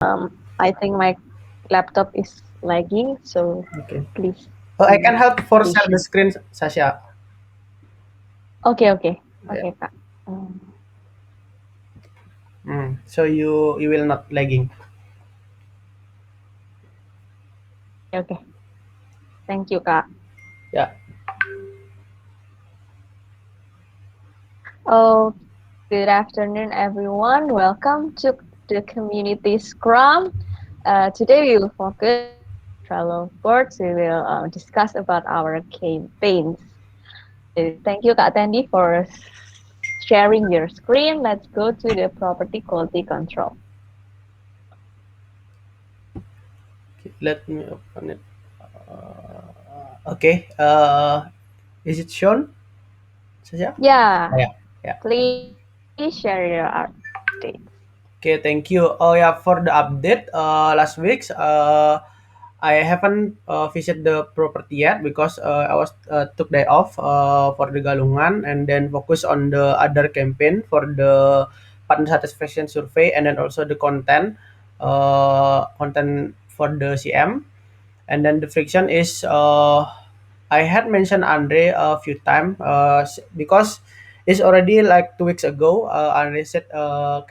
I think my laptop is lagging, so Okay. please I can be help for share the patient. screen, Sasha. Okay, okay, Yeah. okay, Kak. Um, So you will not lagging. okay, okay. Thank you, Kak. Yeah. Oh, good afternoon, everyone. Welcome to the Community Scrum. Today we will focus on the Trello boards. We will discuss about our campaigns. Thank you, Kak Tandy, for sharing your screen. Let's go to the property quality control. Okay, let me open it. Okay. Is it shown, Sasha? Yeah, Yeah. Yeah. please share your updates. Okay, thank you. Oh yeah, for the update, last week, I haven't visited the property yet because I was took day off for the Galungan and then focus on the other campaign for the partner satisfaction survey and then also the content for the CM. And then the friction is I had mentioned Andre a few times because it's already like 2 weeks ago. Andre said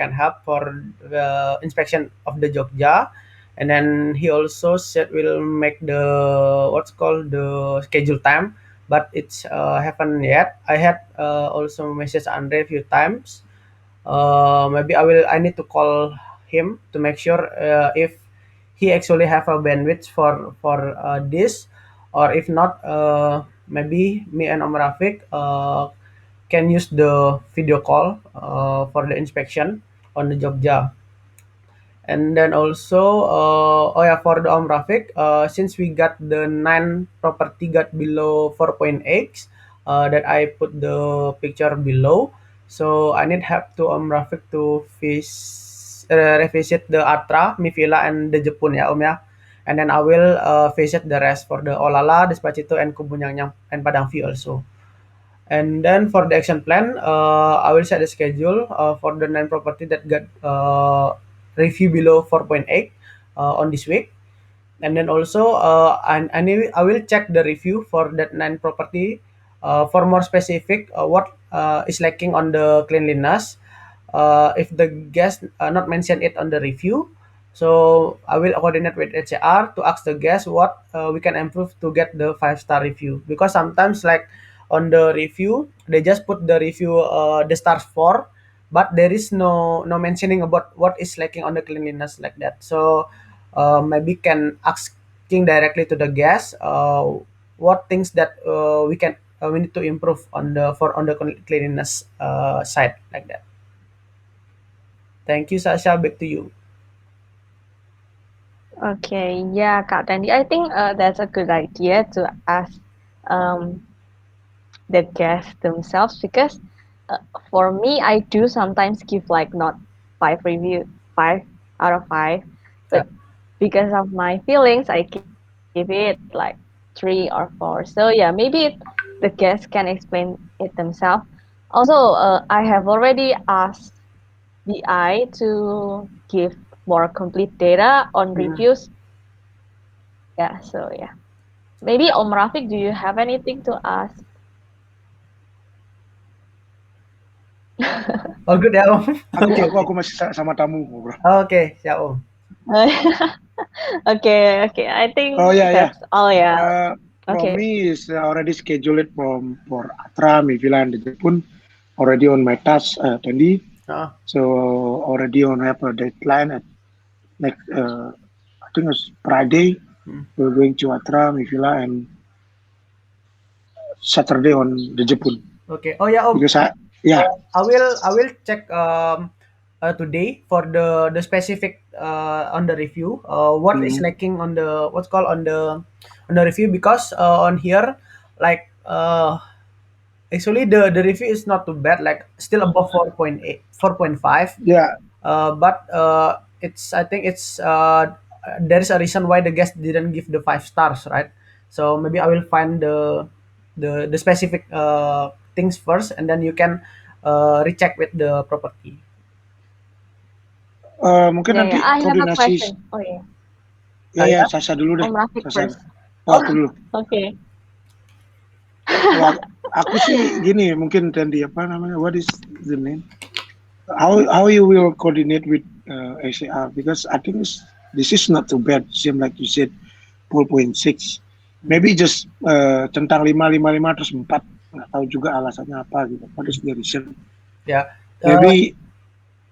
can help for the inspection of the Jogja, and then he also said we'll make the what's called the schedule time, but it's haven't yet. I had also messaged Andre a few times. Maybe I need to call him to make sure if he actually have a bandwidth for this, or if not, maybe me and Om Rafiq can use the video call for the inspection on the Jogja. And then also, oh yeah, for the Om Rafiq, since we got the 9 property got below 4.8, that I put the picture below. So I need help to Om Rafiq to revisit the Atra, Mivila, and the Jepun ya Om ya. And then I will visit the rest for the Olala, Despacito, and Kubunyang and Padang View also. And then for the action plan, I will set the schedule for the 9 property that got review below 4.8 on this week. And then also, I will check the review for that 9 property for more specific what is lacking on the cleanliness. If the guest not mention it on the review, so I will coordinate with HR to ask the guest what we can improve to get the 5-star review. Because sometimes like on the review, they just put the review the stars 4, but there is no mentioning about what is lacking on the cleanliness like that. So maybe can asking directly to the guest what things that we need to improve on the cleanliness side like that. Thank you, Sasha. Back to you. Okay, yeah, Kak Tandy. I think that's a good idea to ask um, the guests themselves because uh, for me, I do sometimes give like not five out of five, Yeah. but because of my feelings, I give it like 3 or 4. So yeah, maybe the guests can explain it themselves. Also, I have already asked BI to give more complete data on Mhm. reviews. Yeah, so yeah. Maybe Om Rafiq, do you have anything to ask? Oh, good ya, Om. Aku Oke, aku oke. aku masih sama tamu ngobrol. Oke, siap, Om. Okay, okay. I think Oh yeah, yeah. that's all, yeah. From Okay. me is already scheduled from for Atra, Mivila, and the Jepun already on my task, Tandy. Heeh. So already on have a deadline at next. I think it's Friday. Mhm. We're going to Atra, Mivila, and Saturday on the Jepun Oke. Oh ya, Om. because yeah. I will check today for the specific on the review. What is Mm, lacking on the what's called on the review because on here like actually the review is not too bad, like still above 4.8, 4.5. yeah. But it's I think it's there is a reason why the guest didn't give the 5 stars, right? So maybe I will find the specific things first, and then you can recheck with the property. Mungkin Yeah, nanti yeah. I have a koordinasi. question. Oh yeah, Ya ya, Saya Sasa dulu deh. Om Rafiq Sasa. first. Oh, Oh, aku dulu. okay. Kalau aku sih gini, mungkin Randy apa namanya? What is the name? How you will coordinate with ACR? Because I think this is not too bad. Same like you said, 4.6. Maybe just centang 5 5 5 terus 4. Nggak tahu juga alasannya apa gitu. What is the reason? ya. Eh, Maybe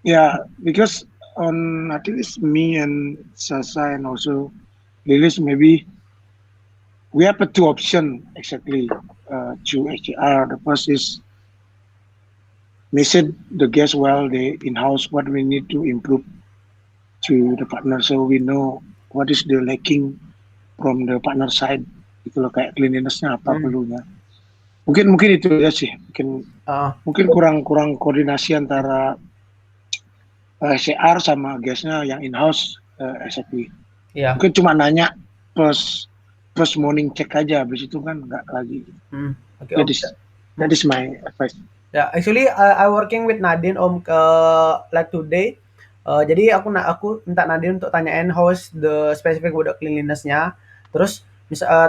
yeah, because on I think it's me and Sasa and also Lilis, maybe we have a two option exactly to HCR. The first is message the guest well they in-house what we need to improve to the partner so we know what is the lacking from the partner side itu loh kayak cleanlinessnya apa hmm, perlunya mungkin mungkin itu aja sih mungkin eh, mungkin kurang kurang koordinasi antara CR sama guestnya yang in-house exactly ya. mungkin cuma nanya plus plus morning check aja habis itu kan nggak lagi Oke that Om. is Hmm. my advice. Ya, actually I working with Nadine Om ke like today. Jadi aku minta Nadine untuk tanyain how's the specific product cleanliness-nya. Terus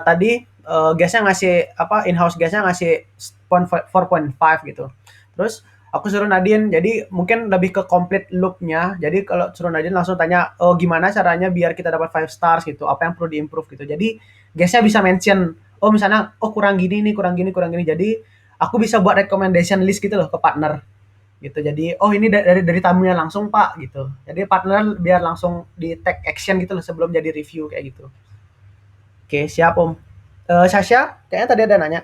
tadi guysnya ngasih apa in-house guysnya ngasih 4.5 gitu. Terus aku suruh Nadine, jadi mungkin lebih ke complete loop-nya. Jadi kalau suruh Nadine langsung tanya, oh gimana caranya biar kita dapat 5 stars gitu, apa yang perlu diimprove gitu. Jadi guysnya bisa mention, oh misalnya, oh kurang gini nih, kurang gini, kurang gini. Jadi aku bisa buat recommendation list gitu loh ke partner gitu. Jadi oh ini dari tamunya langsung Pak gitu. Jadi partner biar langsung di take action gitu loh sebelum jadi review kayak gitu. Oke, siap Om. Sasha, kayaknya tadi ada nanya.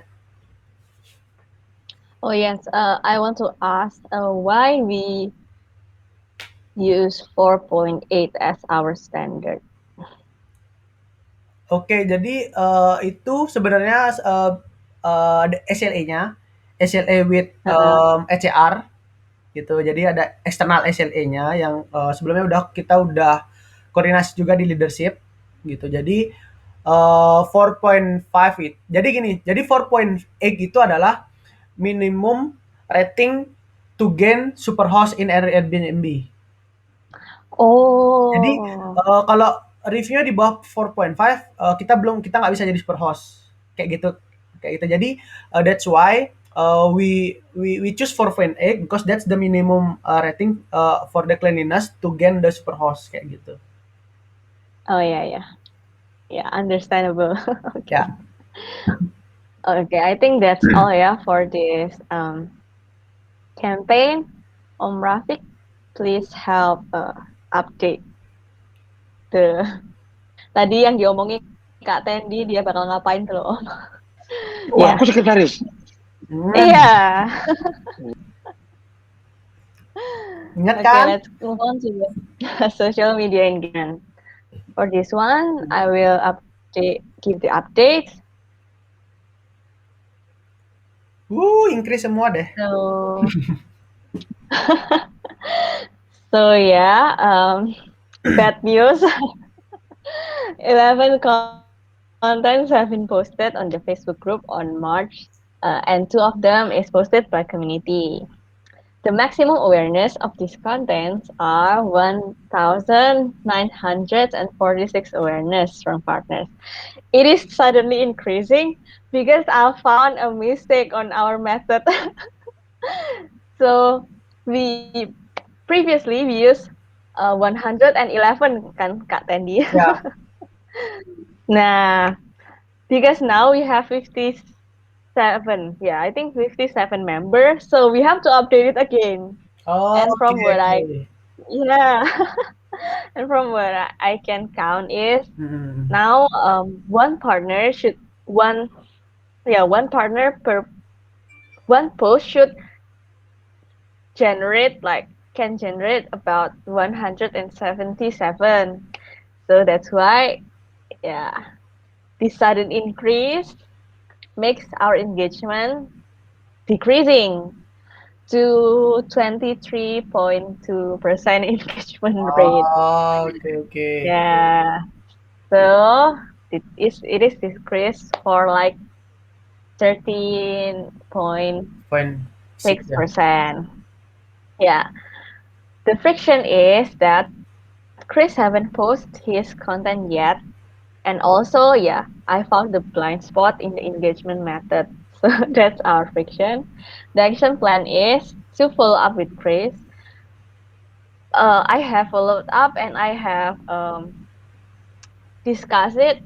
Oh yes. I want to ask why we use 4.8 as our standard. Oke, jadi itu sebenarnya SLA-nya, SLA with Uh-uh. ECR gitu. Jadi ada eksternal SLA-nya yang sebelumnya kita udah koordinasi juga di leadership gitu. Jadi 4.5 jadi gini, jadi 4.8 itu adalah minimum rating to gain superhost in Airbnb. Jadi Oh. kalau reviewnya di bawah 4.5 kita nggak bisa jadi superhost kayak gitu kayak gitu. Jadi that's why we choose 4.8 because that's the minimum rating for the cleanliness to gain the superhost kayak gitu. Oh yeah, yeah. Yeah, understandable. Okay. Ya. Okay, I think that's all yeah for this campaign. Om Rafiq, please help update the tadi yang diomongin Kak Tendi dia bakal ngapain tuh loh Om. Wah Ya. aku sekretaris. Iya. Ingat Okay, kan? let's move on to the social media engagement. For this one, I will give the updates. Increase semua deh. So, so yeah, bad news. 11 contents have been posted on the Facebook group on March, and 2 of them is posted by community. The maximum awareness of these contents are 1,946 awareness from partners. It is suddenly increasing because I found a mistake on our method. So we previously we used 111 kan Kak Tendi. Ya. Nah, because now we have 57. Yeah, I think 57 members. So we have to update it again. Oh, And oke from what I oke. yeah, and from what I can count is Hmm. now one partner should one partner per one post should generate like can generate about 177. So that's why yeah, this sudden increase makes our engagement decreasing to 23.2% engagement rate. Oh, oke oke. Yeah. So it is decreased for like 13.6%. Poin six ya. Yeah. The friction is that Chris haven't posted his content yet, and also, yeah, I found the blind spot in the engagement method. So that's our friction. The action plan is to follow up with Chris. I have followed up and I have discussed it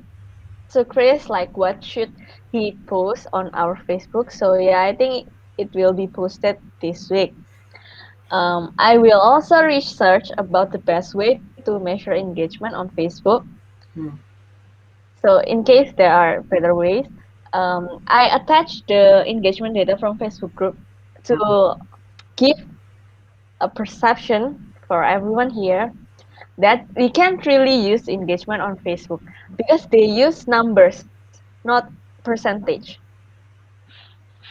to Chris, like what should he post on our Facebook. So yeah, I think it will be posted this week. I will also research about the best way to measure engagement on Facebook. Hmm. So in case there are better ways, I attach the engagement data from Facebook group Hmm. to give a perception for everyone here that we can't really use engagement on Facebook because they use numbers, not percentage.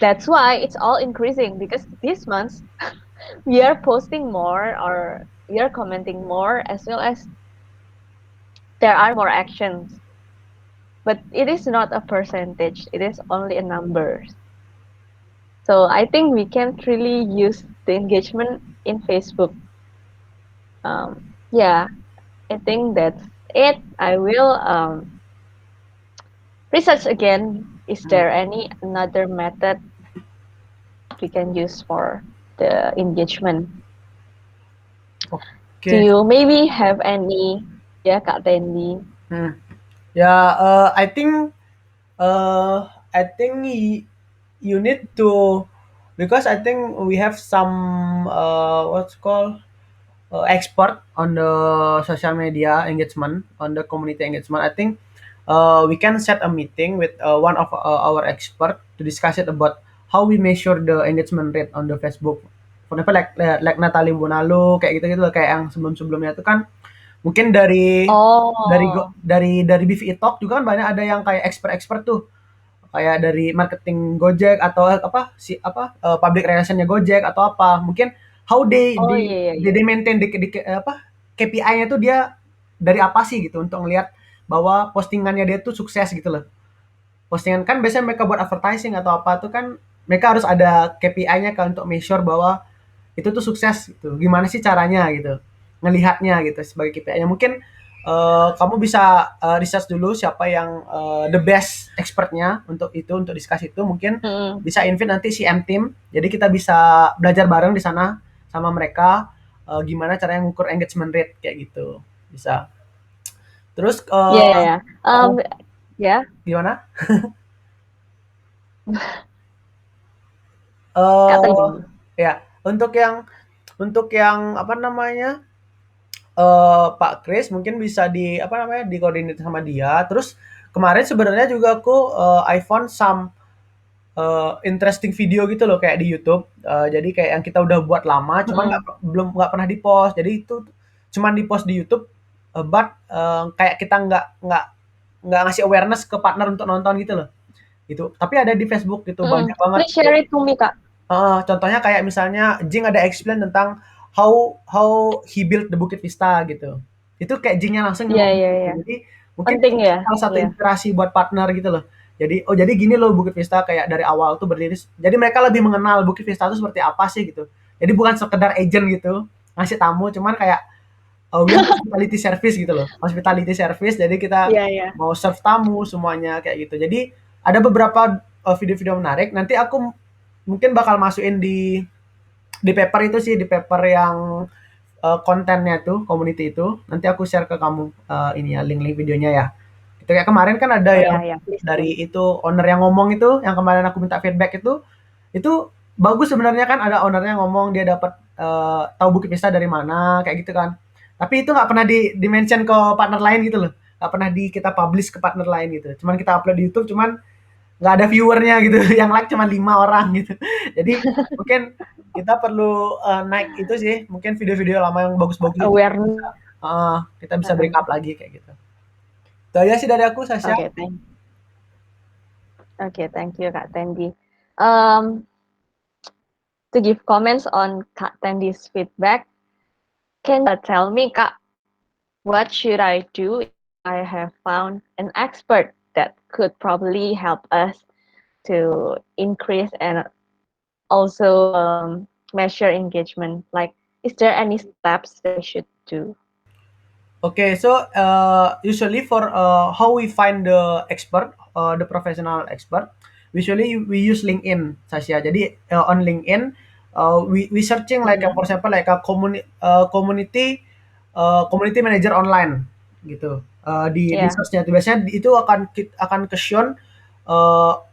That's why it's all increasing because this month we are posting more or we are commenting more as well as there are more actions. But it is not a percentage, it is only a number. So I think we can't really use the engagement in Facebook. Yeah, I think that's it. I will research again. Is Hmm. there any another method that we can use for the engagement? Do Okay. you maybe have any? Yeah, Kak Tendi. Hmm. Yeah, I think you need to, because I think we have some what's called expert on the social media engagement, on the community engagement. I think we can set a meeting with one of our expert to discuss it about how we measure the engagement rate on the Facebook. For example, like Natalie Bonalo kayak gitu gitu kayak yang sebelum-sebelumnya itu kan mungkin Oh, dari BVI Talk juga kan banyak ada yang kayak expert-expert tuh, kayak dari marketing Gojek atau apa public relationnya Gojek atau apa mungkin how they oh di iya iya they, iya. they maintain apa KPI-nya tuh dia dari apa sih gitu untuk ngelihat bahwa postingannya dia tuh sukses gitu loh. Postingan kan biasanya mereka buat advertising atau apa tuh kan mereka harus ada KPI-nya kan untuk measure bahwa itu tuh sukses gitu. Gimana sih caranya gitu ngelihatnya gitu sebagai KPI-nya. Mungkin kamu bisa research dulu siapa yang the best expertnya untuk itu, untuk discuss itu. Mungkin Mm-mm. bisa invite nanti si M team. Jadi kita bisa belajar bareng di sana sama mereka gimana caranya ngukur engagement rate kayak gitu. Bisa. Terus Iya iya iya. uh, Ya, gimana? Kak eh Tendi. ya, untuk yang apa namanya? Pak Kris mungkin bisa di apa namanya, dikoordinir sama dia. Terus kemarin sebenarnya juga aku, I found some, interesting video gitu loh kayak di YouTube, jadi kayak yang kita udah buat lama cuman Mm-mm. nggak pernah di-post. Jadi itu cuman di-post di YouTube, but, kayak kita nggak ngasih awareness ke partner untuk nonton gitu loh, gitu. Tapi ada di Facebook gitu, Mm-mm. banyak banget. Please share it to me, Kak. Contohnya kayak misalnya Jing ada explain tentang how how he built the Bukit Vista gitu. Itu kayak Jingnya langsung yang Iya ngomong iya gitu. iya. Jadi mungkin Penting itu ya. salah satu Iya. inspirasi buat partner gitu loh. Jadi, oh jadi gini loh Bukit Vista kayak dari awal tuh berdiri. Jadi mereka lebih mengenal Bukit Vista itu seperti apa sih gitu. Jadi bukan sekedar agent gitu, ngasih tamu, cuman kayak we are hospitality service gitu loh. Hospitality service, jadi kita Iya iya. mau serve tamu semuanya kayak gitu. Jadi ada beberapa video-video menarik. Nanti aku mungkin bakal masukin di paper itu sih, di paper yang kontennya tuh community itu. Nanti aku share ke kamu ini ya link-link videonya ya. Itu kayak kemarin kan ada Oh yang ya ya, please do. dari itu owner yang ngomong itu, yang kemarin aku minta feedback itu bagus sebenarnya kan ada ownernya ngomong dia dapat tahu Bukit Vista dari mana kayak gitu kan. Tapi itu nggak pernah di mention ke partner lain gitu loh. Nggak pernah kita publish ke partner lain gitu. Cuman kita upload di YouTube, cuman nggak ada viewernya gitu. Yang like cuma 5 orang gitu. Jadi mungkin kita perlu naik itu sih. Mungkin video-video lama yang bagus-bagus itu Awareness. kita bisa Heeh. backup lagi kayak gitu. Itu aja sih dari aku, Sasha. Oke, thank you, Kak Tendi. Um, to give comments on Kak Tendi's feedback, can you tell me, Kak, what should I do if I have found an expert that could probably help us to increase and also measure engagement? Like, is there any steps that I should do? Okay, so usually for how we find the expert, the professional expert, usually we use LinkedIn, Sasha. Jadi on LinkedIn, we searching like Mm-hmm. for example like a community manager online gitu. Di Yeah. searchnya itu biasanya itu akan ke shown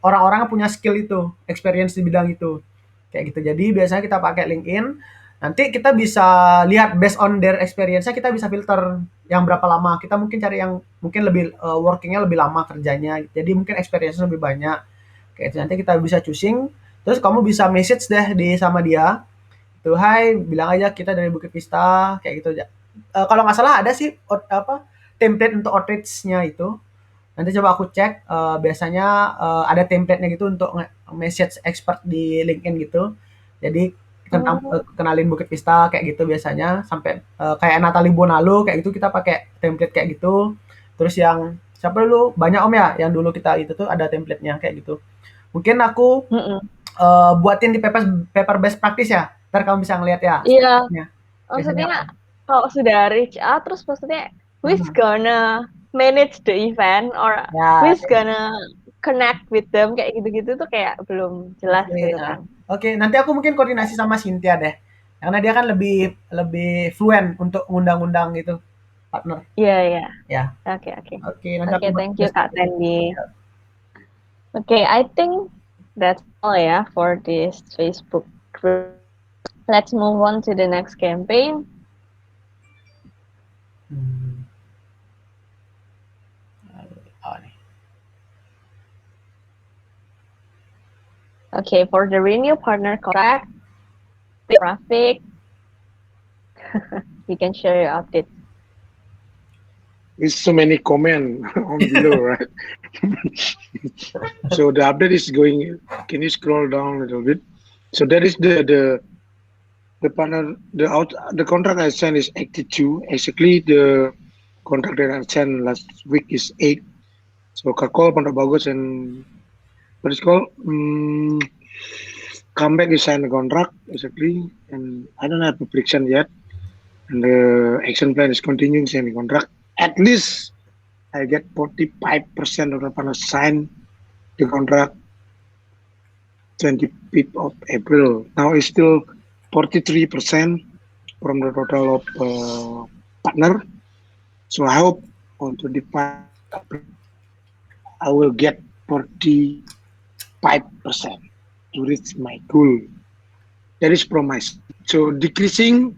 orang-orang yang punya skill itu, experience di bidang itu, kayak gitu. Jadi biasanya kita pakai LinkedIn. Nanti kita bisa lihat based on their experience-nya kita bisa filter yang berapa lama. Kita mungkin cari yang mungkin lebih working-nya lebih lama kerjanya. Jadi mungkin experience lebih banyak. Kayak itu nanti kita bisa choosing. Terus kamu bisa message deh di sama dia. Tuh, hai, bilang aja kita dari Bukit Vista kayak gitu aja. Kalau nggak salah ada sih apa template untuk outreach-nya itu. Nanti coba aku cek biasanya ada template-nya gitu untuk message expert di LinkedIn gitu. Jadi tentang Mm. kenalin Bukit Vista kayak gitu biasanya sampai kayak Natalie Bonalo kayak gitu kita pakai template kayak gitu. Terus yang siapa dulu banyak om ya yang dulu kita itu tuh ada template-nya kayak gitu. Mungkin aku Mm-mm. buatin di paper best practice ya. Ntar kamu bisa ngeliat ya Iya, step-stepnya. Biasanya maksudnya kalau sudah reach out, terus maksudnya who's mhm. gonna manage the event or Ya, who's gonna connect with them kayak gitu-gitu tuh kayak belum jelas oke, gitu kan. oke. Nanti aku mungkin koordinasi sama Cynthia deh. Karena dia kan lebih lebih fluent untuk ngundang-undang gitu partner. Iya, iya. Ya. Oke, oke. Oke, nanti Oke, aku buat thank you tugas Kak nanti. Sandy. Okay, I think that's all yeah for this Facebook group. Let's move on to the next campaign. Hmm. Oh, nih. Okay, for the renew partner contract, traffic, you can share your updates. There's so many comment on below, right? So the update is going. Can you scroll down a little bit? So that is the partner the contract I signed is 82. Actually, the contract that I signed last week is 8. So Kakol, Pondok Bagus, and what is called comeback is signed the contract exactly, and I don't have the prediction yet. And the action plan is continuing signing contract. At least I get 45% of the partner sign the contract 25th of April. Now it's still 43% from the total of partner. So I hope on 25 I will get 45% to reach my goal. That is from my side. So decreasing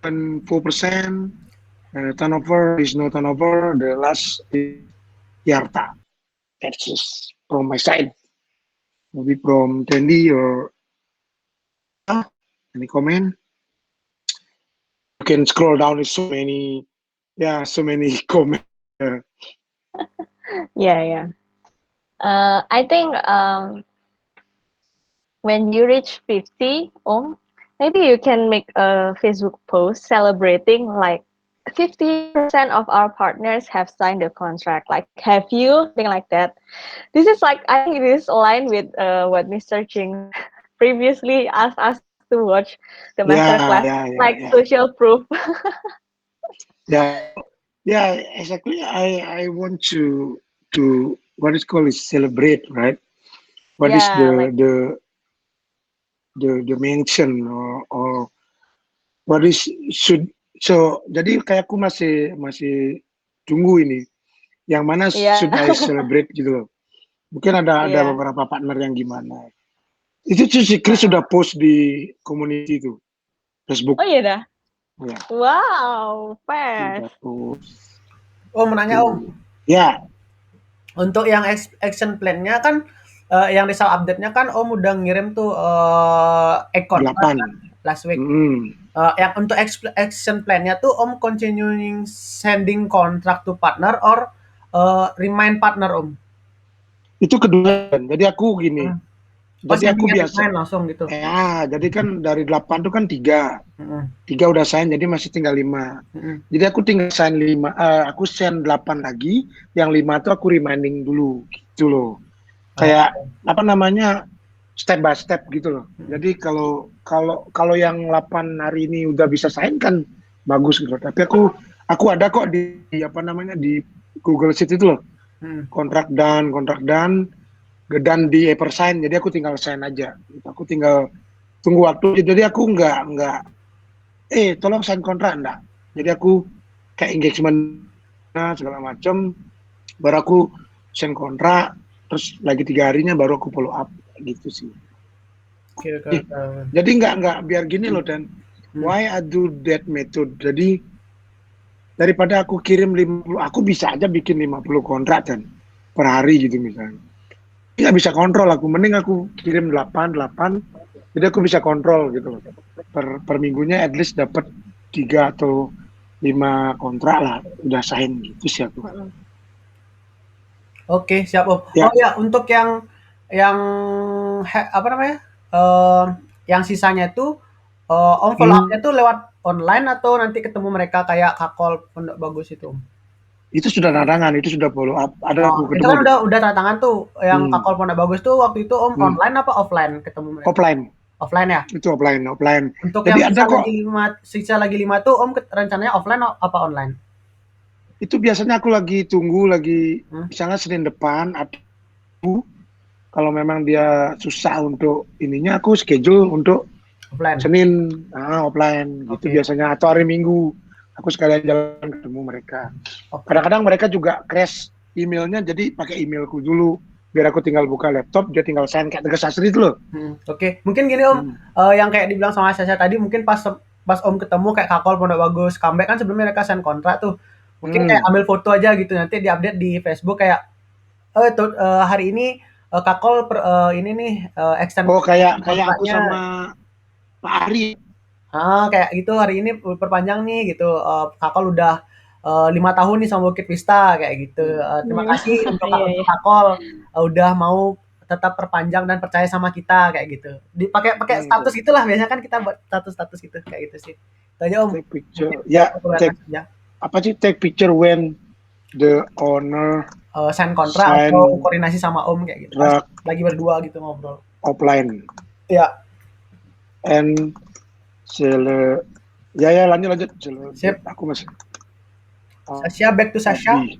4%, turnover is no turnover. The last is Yarta. That's just from my side. Maybe from Tendi or any comment. You can scroll down. There's so many, yeah, so many comments. Yeah, yeah. I think when you reach 50, maybe you can make a Facebook post celebrating like 50% of our partners have signed the contract. Like, have you? Something like that. This is like, I think it is aligned with what Mr. Ching previously asked us to watch the masterclass, Yeah, yeah, like yeah, yeah. social proof. Yeah, yeah, exactly. I want to what is called is celebrate, right? What is Yeah, like, the mention or what is should so jadi kayak aku masih masih tunggu ini yang mana yeah, should I celebrate gitu loh. Mungkin ada yeah. beberapa partner yang gimana. Itu tuh si Chris Uh-uh. sudah post di community itu Facebook. Oh iya dah. Ya, Wow, sudah fast. post. Oh, mau nanya om. Ya, Untuk yang action plan-nya kan yang result update-nya kan om udah ngirim tuh ekor 8. last week. Hmm. Yang untuk action plan-nya tuh om continuing sending contract to partner or remind partner om. Itu kedua. Jadi aku gini. Oh, Jadi sending aku and biasa. remind langsung gitu. Ya, jadi kan dari 8 tuh kan 3. Mm-mm. 3 udah sign, jadi masih tinggal 5. Mm-mm. Jadi aku tinggal sign 5, aku send 8 lagi, yang 5 tuh aku reminding dulu, gitu loh. Kayak, apa namanya, step by step gitu loh. Jadi kalau yang 8 hari ini udah bisa sign kan, bagus gitu. Tapi Aku ada kok di apa namanya di Google Sheet itu loh, Hmm. kontrak dan di sign. Jadi aku tinggal sign aja. Aku tinggal tunggu waktu. Jadi aku nggak tolong sign kontrak enggak. Jadi aku kayak engagement segala macam, baru aku sign kontrak, terus lagi 3 harinya baru aku follow up gitu sih. Oke, oke, Eh, oke. jadi nggak biar gini loh Dan. Hmm. Why I do that method? Jadi daripada aku kirim 50, aku bisa aja bikin 50 kontrak Dan per hari gitu misalnya. Nggak bisa kontrol aku, mending aku kirim 8, jadi aku bisa kontrol gitu loh. Per minggunya at least dapat 3 atau 5 kontrak lah, udah sign gitu sih aku. Oke, siap Om. Oh Ya, ya, untuk yang apa namanya? Eee, yang sisanya itu, Om follow up-nya hmm, tuh lewat online atau nanti ketemu mereka kayak Kakol Pondok Bagus itu, Om? itu sudah larangan, itu sudah follow up, ada Oh, aku itu ketemu kan deh. udah tanda tangan tuh, yang Hmm, Kakol Pondok Bagus tuh waktu itu Om hmm. online apa offline ketemu mereka? Offline, Offline ya? itu offline. Untuk Jadi yang ada kok, sisa lagi 5 tuh Om rencananya offline apa online? itu biasanya aku lagi tunggu, Hmm, misalnya Senin depan, atau kalau memang dia susah untuk ininya, aku schedule untuk offline? Senin, offline gitu Oke, biasanya, atau hari Minggu aku sekalian jalan ketemu mereka. oke. Kadang-kadang mereka juga crash emailnya, jadi pakai emailku dulu biar aku tinggal buka laptop, dia tinggal sign kayak Tegas Asri itu loh. Oke. Mungkin gini Om, Hmm. yang kayak dibilang sama Sasha tadi mungkin pas pas Om ketemu kayak Kakol Pondok Bagus comeback kan sebelumnya mereka sign kontrak tuh. Mungkin kayak Hmm. ambil foto aja gitu nanti di-update di Facebook kayak, hari ini, Kakol ini nih, extend Oh, kayak aku kontraknya. sama Pak Ari. Kayak gitu hari ini perpanjang nih gitu, Kakol udah, 5 tahun nih sama Bukit Vista kayak gitu, Hmm. terima kasih untuk Iya, untuk iya. Kakol, udah mau tetap perpanjang dan percaya sama kita kayak gitu. Dipakai pakai Hmm. status gitulah biasanya kan kita buat status-status gitu kayak gitu sih. Itu aja Om, Take picture. mungkin buat Ya, awareness aja, apa sih take picture when the owner sign kontrak atau sign koordinasi sama Om kayak gitu pas drug lagi berdua gitu ngobrol. offline Iya, and seller. Ya, lanjut sip. aku masih Sasha, back to Sasha. tadi.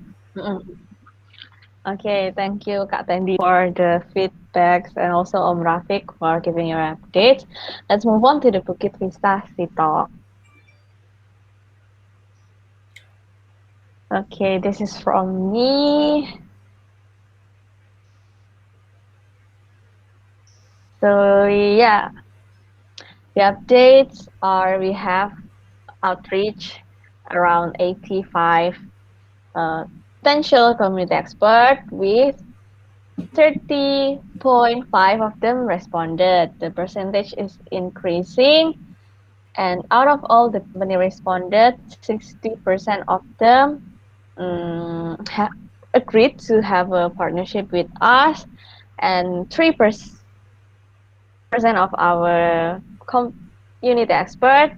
Okay, thank you Kak Tendi for the feedbacks and also Om Rafiq for giving your updates. Let's move on to the Bukit Vista Sea Talk. Okay, this is from me. So yeah, the updates are we have outreach around 85 potential community expert with 30.5 of them responded. The percentage is increasing, and out of all the company responded, 60% of them agreed to have a partnership with us, and 3% of our community experts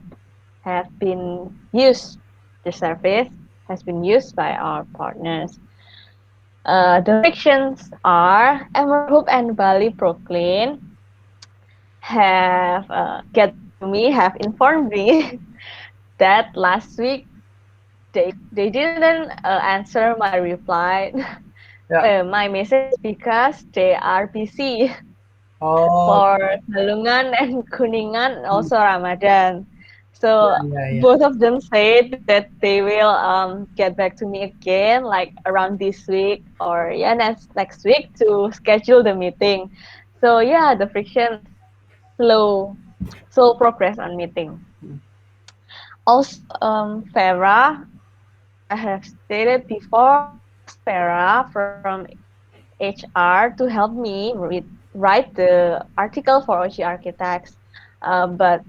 have been used. The service has been used by our partners. The frictions are Emerhoop and Bali Brooklyn have get to me have informed me that last week they didn't answer my reply Ya. my message because they are busy Oh, for Galungan and Kuningan, hmm, also Ramadan. iya, So iya, iya. both of them said that they will get back to me again, like around this week or yeah, next week to schedule the meeting. So yeah, the friction slow, slow progress on meeting. Also, Farah, I have stated before, Farah from HR to help me write the article for OG Architects. But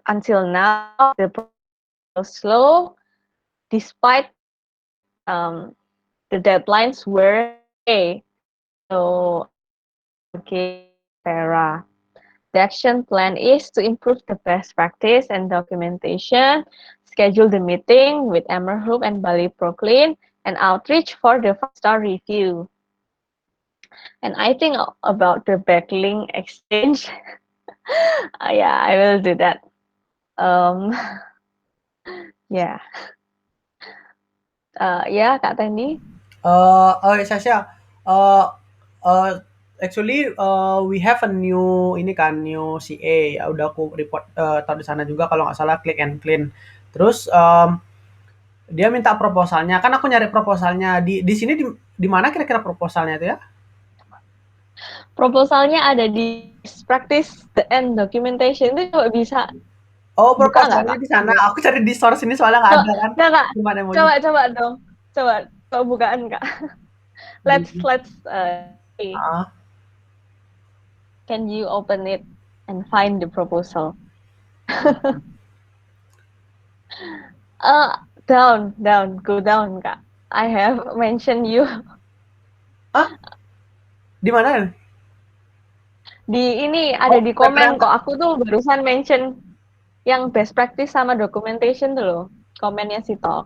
until now, the progress is still slow, despite the deadlines were today. So again, Farah. The action plan is to improve the best practice and documentation, schedule the meeting with Emerhoop and Bali Proclean, and outreach for the 5-star review. And I think about the backlink exchange. Yeah, I will do that. Um, yeah. Ya, Kak Tendi. Oh, Sasha, uh, uh, actually we have a new ini kan new CA. Ya, udah aku report tahu di sana juga kalau nggak salah Click and Clean. Terus dia minta proposalnya. Kan aku nyari proposalnya di sini di mana kira-kira proposalnya itu ya? Proposalnya ada di practice the end documentation itu coba bisa Oh, buka nggak proposalnya Kak? di sana. Aku cari di source ini soalnya nggak Coba, ada kan. nggak Kak? Cuma emoji. Coba dong. Coba bukaan Kak. Di, Let's see. ah, Can you open it and find the proposal? Uh, go down Kak. I have mentioned you ah, di mana? di ini ada Oh, di paper yang komen kok. Aku tuh barusan mention yang best practice sama documentation tuh loh. Komennya si Tok.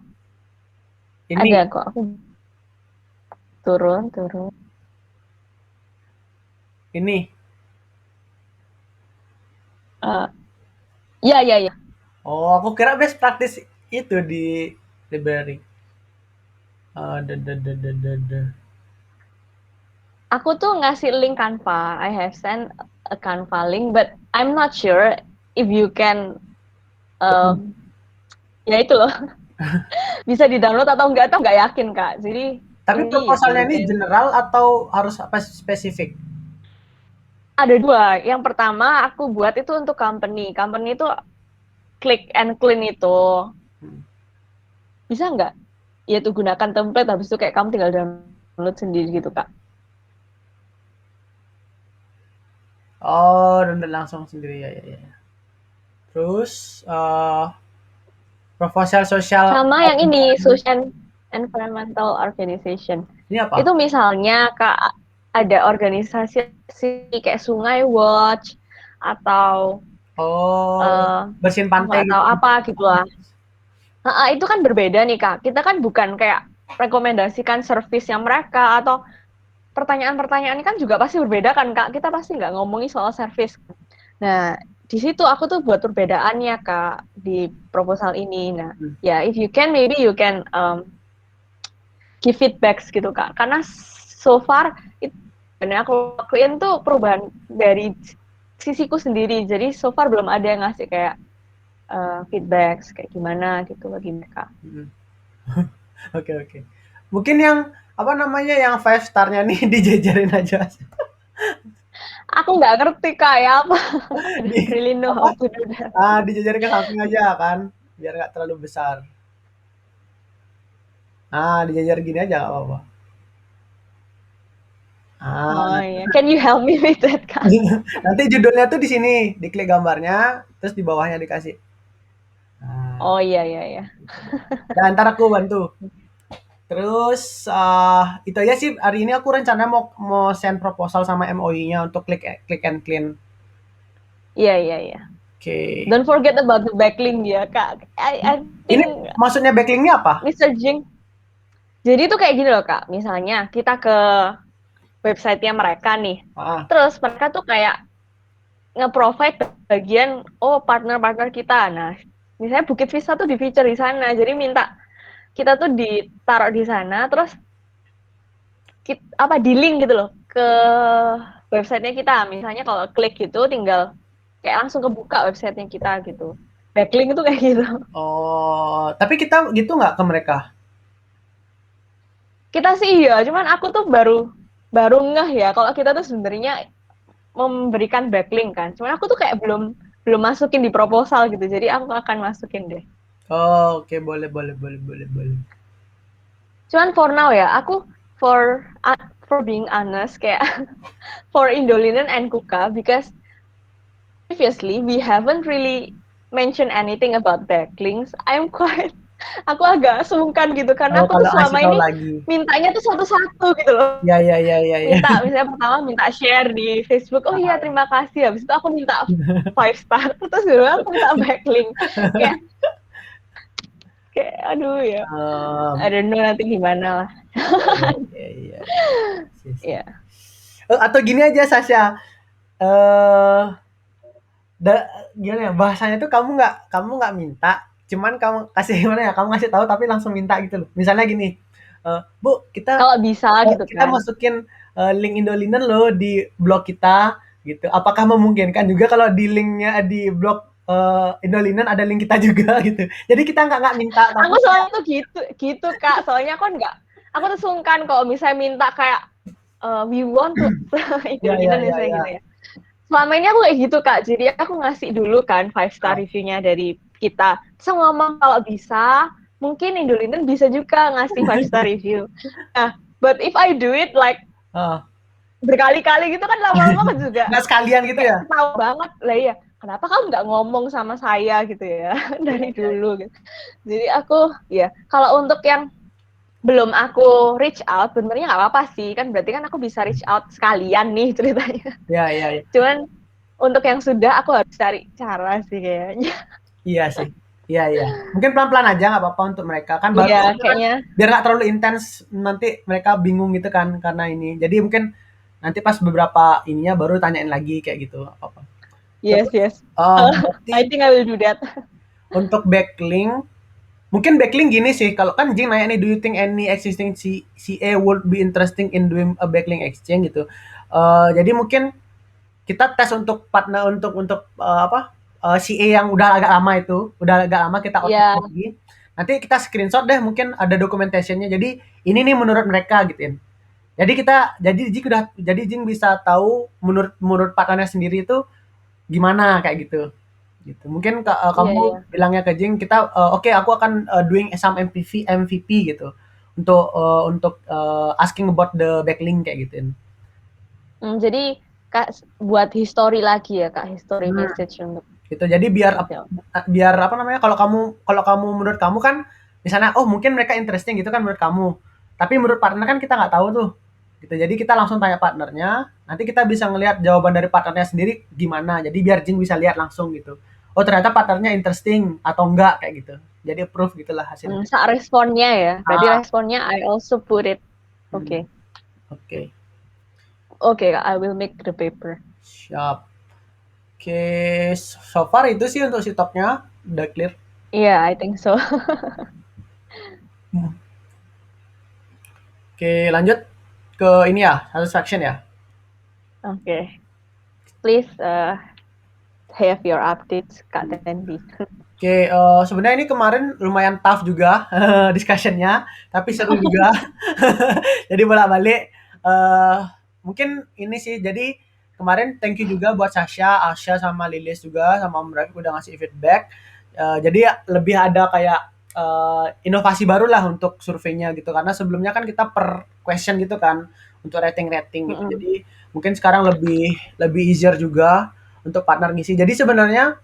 ini. Ada kok. Aku turun. Ini. Uh, ya. Oh, aku kira best practice itu di library. Ah, da. Aku tuh ngasih link Canva. I have sent a Canva link, but I'm not sure if you can ya itu loh bisa di-download atau enggak tahu nggak yakin Kak. Jadi Tapi ini if proposalnya you ini can general atau harus apa spesifik? ada dua. Yang pertama aku buat itu untuk company. Company itu click and clean itu. Hmm. Bisa nggak? Ya tuh gunakan template habis itu kayak kamu tinggal download sendiri gitu Kak. Oh, dan langsung sendiri ya. Terus proposal sosial Sama yang ini social environmental organization. ini apa? Itu misalnya Kak ada organisasi kayak Sungai Watch atau Oh, bersihin aku pantai nggak tahu gitu. apa gitu lah. Nah, itu kan berbeda nih Kak. Kita kan bukan kayak rekomendasikan servisnya mereka atau pertanyaan-pertanyaan ini kan juga pasti berbeda kan Kak. Kita pasti nggak ngomongin soal servis. Nah, di situ aku tuh buat perbedaannya Kak di proposal ini. Nah, Hmm. ya if you can maybe you can give feedbacks gitu Kak. Karena so far itu yang aku lakuin tuh perubahan dari sisiku sendiri. Jadi so far belum ada yang ngasih kayak feedbacks kayak gimana gitu bagi mereka. Hmm. Oke. Mungkin yang apa namanya yang five star-nya nih dijejerin aja. Aku nggak ngerti Kak ya apa. Di Really know apa? how to do that. Dijejerin ke samping aja kan, biar nggak terlalu besar. Dijejer gini aja nggak apa-apa. Oh Ah, iya, can you help me with that Kak? nanti judulnya tuh di sini, diklik gambarnya, terus di bawahnya dikasih. Nah, Oh iya. dan ntar aku bantu. Terus itu aja sih hari ini aku rencana mau mau send proposal sama MOI-nya untuk click and clean. Iya. Oke. Don't forget about the backlink ya Kak. I Ini think maksudnya backlink ini apa? Mr. Jing. Jadi itu kayak gini loh Kak. Misalnya kita ke websitenya mereka nih. Ah, Terus mereka tuh kayak nge-provide bagian partner-partner kita. Nah, misalnya Bukit Vista tuh di feature di sana. Jadi minta kita tuh ditaruh di sana terus di link gitu loh ke websitenya kita. Misalnya kalau klik gitu tinggal kayak langsung kebuka websitenya kita gitu. Backlink itu kayak gitu. oh, tapi kita gitu nggak ke mereka? Kita sih iya, cuman aku tuh baru ngeh ya kalau kita tuh sebenarnya memberikan backlink kan. Cuman aku tuh kayak belum belum masukin di proposal gitu. Jadi aku akan masukin deh. Oh, oke, boleh. Cuman for now ya, aku for being honest kayak for Indolinen and Kuka because previously we haven't really mentioned anything about backlinks. Aku agak sungkan gitu karena Oh, aku tuh kalau ngasih selama tahu ini lagi. mintanya tuh satu-satu gitu loh. Ya. Minta misalnya pertama minta share di Facebook, oh iya terima kasih, habis itu aku minta 5 star, terus dulu aku minta backlink, kayak kayak aduh ya, I Em, don't know nanti gimana lah. iya. Ya, Atau gini aja Sasha, eh gimana ya bahasanya tuh kamu nggak minta, cuman kamu kasih gimana ya, kamu ngasih tahu tapi langsung minta gitu loh. Misalnya gini, Bu, Kalau bisa gitu kita kan. masukin link Indolinen loh di blog kita gitu. Apakah memungkinkan juga kalau di linknya di blog Indolinen ada link kita juga gitu. Jadi kita nggak minta Aku tapi soalnya tuh gitu Kak. Soalnya aku tuh sungkan kalau misalnya minta kayak we want to ya ya Indolinen ya misalnya ya gitu ya. Selama ini aku kayak gitu Kak. Jadi aku ngasih dulu kan 5 star ah, reviewnya dari kita. Terus aku ngomong kalau bisa, mungkin Indolinen bisa juga ngasih 5 star review. Nah, but if I do it like ah. berkali-kali gitu kan lama-lama juga Nggak sekalian gitu kayak ya. tahu banget lah ya. Kenapa kamu nggak ngomong sama saya gitu ya Iya dari iya. dulu gitu. Jadi aku ya kalau untuk yang belum aku reach out, sebenarnya nggak apa-apa sih kan berarti kan aku bisa reach out sekalian nih ceritanya. Iya iya iya. Cuman untuk yang sudah aku harus cari cara sih kayaknya. Iya sih. Iya iya. Mungkin pelan-pelan aja nggak apa-apa untuk mereka kan baru Iya soalnya kan kayaknya biar nggak terlalu intens nanti mereka bingung gitu kan karena ini. Jadi mungkin nanti pas beberapa ininya baru tanyain lagi kayak gitu apa-apa. yes Terus yes. berarti I think I will do that. untuk backlink mungkin backlink gini sih kalau kan Jing nanya nih do you think any existing CA would be interesting in doing a backlink exchange gitu. Jadi mungkin kita tes untuk partner untuk apa CA yang udah agak lama itu, udah agak lama kita output Iya, lagi. Nanti kita screenshot deh mungkin ada documentationnya. Jadi ini nih menurut mereka gituin. Jadi Jing bisa tahu menurut menurut partnernya sendiri itu gimana kayak gitu. Gitu. Mungkin iya kamu iya. bilangnya ke Jing kita oke aku akan doing some MVP gitu untuk asking about the backlink kayak gituin. Jadi Kak buat history lagi ya Kak, history Hmm. message untuk Gitu. Jadi oke oke. biar apa namanya kalau kamu menurut kamu kan misalnya oh mungkin mereka interesting gitu kan menurut kamu. Tapi menurut partner kan kita nggak tahu tuh. Gitu. Jadi kita langsung tanya partnernya, nanti kita bisa ngelihat jawaban dari partnernya sendiri gimana. Jadi biar Jin bisa lihat langsung gitu. Oh ternyata partnernya interesting atau enggak kayak gitu. Jadi approve gitulah hasilnya. Saat responnya ya. Berarti Ah, responnya I also put it. hmm, Oke. oke. Oke Kak, I will make the paper. Siap. Oke, so far itu sih untuk si talknya udah clear. Iya, I think so. Hmm. Oke, lanjut ke ini ya, satisfaction ya. Oke. Please have your updates Kak Tendi. Oke, sebenarnya ini kemarin lumayan tough juga discussion-nya, tapi seru juga. Jadi bolak-balik. Mungkin ini sih, jadi kemarin thank you juga buat Sasha, Asya, sama Lilis juga, sama Om Rafiq udah ngasih feedback. Jadi lebih ada kayak inovasi baru lah untuk surveinya gitu, karena sebelumnya kan kita per question gitu kan, untuk rating-rating gitu. Mm-mm. Jadi mungkin sekarang lebih lebih easier juga untuk partner ngisi. Jadi sebenarnya